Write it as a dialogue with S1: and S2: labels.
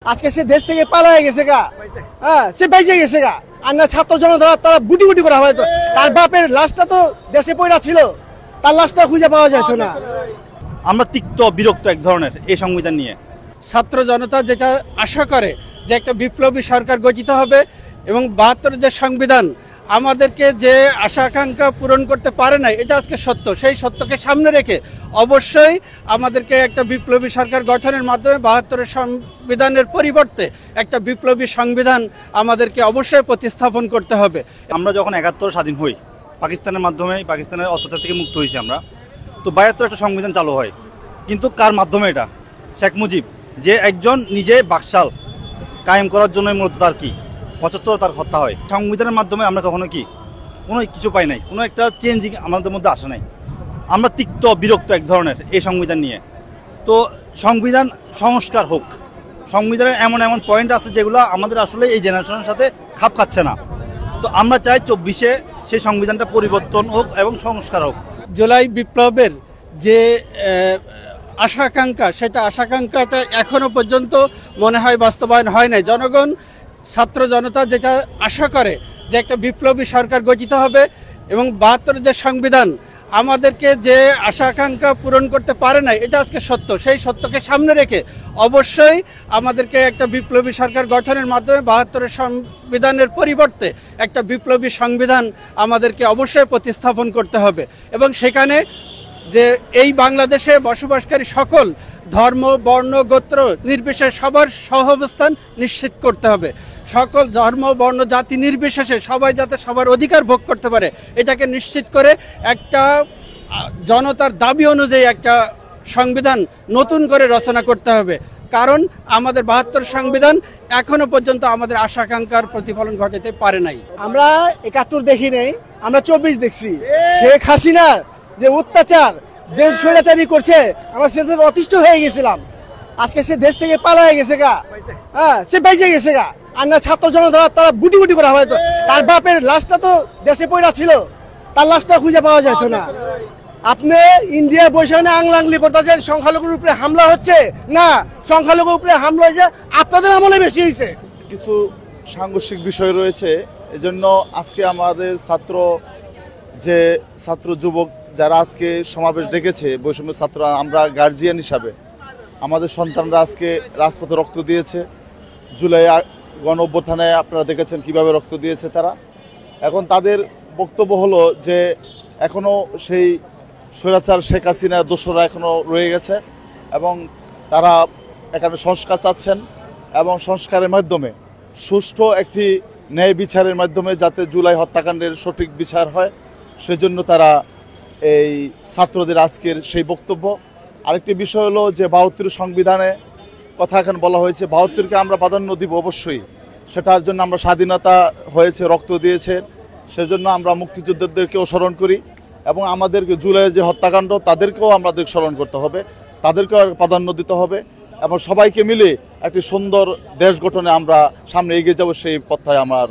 S1: আজকে সে দেশ থেকে পালায় গেছে গা। হ্যাঁ, সে বেঁচে গেছে গা। আর না ছাত্র জনতা তারা গুটি গুটি করা হয়তো তার বাপের লাশটা তো দেশে পড়া ছিল, তার লাশটা খুঁজে পাওয়া যেত না।
S2: আমরা তিক্ত বিরক্ত এক ধরনের এই সংবিধান নিয়ে।
S3: ছাত্র জনতা যেটা আশা করে যে একটা বিপ্লবী সরকার গঠিত হবে এবং ৭২ যে সংবিধান আমাদেরকে যে আশা আকাঙ্ক্ষা পূরণ করতে পারে না, এটা আজকে সত্য। সেই সত্যকে সামনে রেখে অবশ্যই আমাদেরকে একটা বিপ্লবী সরকার গঠনের মাধ্যমে ৭২ সংবিধানের পরিবর্তে একটা বিপ্লবী সংবিধান আমাদেরকে অবশ্যই প্রতিস্থাপন করতে হবে।
S2: আমরা যখন ৭১ স্বাধীন হই, পাকিস্তানের মাধ্যমে, পাকিস্তানের অত্যাচার থেকে মুক্ত হয়েছি আমরা, তো ৭২ একটা সংবিধান চালু হয়। কিন্তু কার মাধ্যমে? এটা শেখ মুজিব, যে একজন নিজে বাকশাল কায়েম করার জন্য মূলত তার কি ৭৫ তার হত্যা হয়। সংবিধানের মাধ্যমে আমরা কখনো কি কোনো কিছু পাই নাই, কোনো একটা চেঞ্জিং আমাদের মধ্যে আসে নাই। আমরা তিক্ত বিরক্ত এক ধরনের এই সংবিধান নিয়ে। তো সংবিধান সংস্কার হোক। সংবিধানের এমন এমন পয়েন্ট আছে যেগুলো আমাদের আসলে এই জেনারেশনের সাথে খাপ খাচ্ছে না। তো আমরা চাই ২৪-এ সেই সংবিধানটা পরিবর্তন হোক এবং সংস্কার হোক।
S3: জুলাই বিপ্লবের যে আশা আকাঙ্ক্ষা, সেটা আশা আকাঙ্ক্ষাটা এখনো পর্যন্ত মনে হয় বাস্তবায়ন হয় নাই। জনগণ, ছাত্র জনতা যেটা আশা করে যে একটা বিপ্লবী সরকার গঠিত হবে এবং ৭২ যে সংবিধান আমাদেরকে যে আশা আকাঙ্ক্ষা পূরণ করতে পারে না, এটা আজকে সত্য। সেই সত্যকে সামনে রেখে অবশ্যই আমাদেরকে একটা বিপ্লবী সরকার গঠনের মাধ্যমে ৭২ সংবিধানের পরিবর্তে একটা বিপ্লবী সংবিধান আমাদেরকে অবশ্যই প্রতিস্থাপন করতে হবে এবং সেখানে যে এই বাংলাদেশে বসবাসকারী সকল ধর্ম, বর্ণ, গোত্র নির্বিশেষে সবার সহাবস্থান নিশ্চিত করতে হবে। সকল ধর্ম, বর্ণ, জাতি নির্বিশেষে সবাই যাতে সবার অধিকার ভোগ করতে পারে, এটাকে নিশ্চিত করে একটা জনতার দাবি অনুযায়ী একটা সংবিধান নতুন করে রচনা করতে হবে। কারণ আমাদের ৭২ সংবিধান এখনো পর্যন্ত আমাদের আশা আকাঙ্ক্ষার প্রতিফলন ঘটাতে পারে নাই।
S1: আমরা ৭১ দেখি নাই, আমরা ২৪ দেখছি। শেখ হাসিনার যে অত্যাচার, যে স্বৈরাচারী করছে, আমরা সেটা অতিষ্ঠ হয়ে গেছিলাম। আজকে সে দেশ থেকে পালায় গেছে গা। হ্যাঁ, সে বেঁচে গেছে গা। আর না ছাত্র জনতা তারা গুটি গুটি করা হয়তো তার বাপের লাশটা তো দেশে পড়া ছিল, তার লাশটা খুঁজে পাওয়া যেত না। আপনি ইন্ডিয়ার বৈশাখে আংলাংলি করতেছেন, সংখ্যালঘুর উপরে হামলা হচ্ছে না, সংখ্যালঘুর উপরে হামলা হয়েছে আপনাদের আমলে বেশি হয়েছে।
S4: কিছু সাংঘর্ষিক বিষয় রয়েছে, এজন্য আজকে আমাদের ছাত্র যুবক যারা আজকে সমাবেশ ডেকেছে, বৈষম্য ছাত্র, আমরা গার্জিয়ান হিসাবে আমাদের সন্তানরা আজকে রাজপথে রক্ত দিয়েছে। জুলাই গণ অভ্যুত্থানে আপনারা দেখেছেন কিভাবে রক্ত দিয়েছে তারা। এখন তাদের বক্তব্য হলো যে এখনও সেই স্বৈরাচার শেখ হাসিনার দোসররা এখনও রয়ে গেছে এবং তারা এখানে সংস্কার চাচ্ছেন এবং সংস্কারের মাধ্যমে সুষ্ঠু একটি ন্যায় বিচারের মাধ্যমে যাতে জুলাই হত্যাকাণ্ডের সঠিক বিচার হয়, সেজন্য তারা এই ছাত্রদের আজকের সেই বক্তব্য। আরেকটি বিষয় হলো যে ৭২ সংবিধানে কথা এখন বলা হয়েছে, ৭২কে আমরা প্রাধান্য দিব অবশ্যই। সেটার জন্য আমরা স্বাধীনতা হয়েছে, রক্ত দিয়েছে, সেজন্য আমরা মুক্তিযোদ্ধাদেরকেও স্মরণ করি এবং আমাদেরকে জুলাইয়ের যে হত্যাকাণ্ড তাদেরকেও আমাদের স্মরণ করতে হবে, তাদেরকেও প্রাধান্য দিতে হবে এবং সবাইকে মিলে একটি সুন্দর দেশ গঠনে আমরা সামনে এগিয়ে যাব, সেই পথে আমার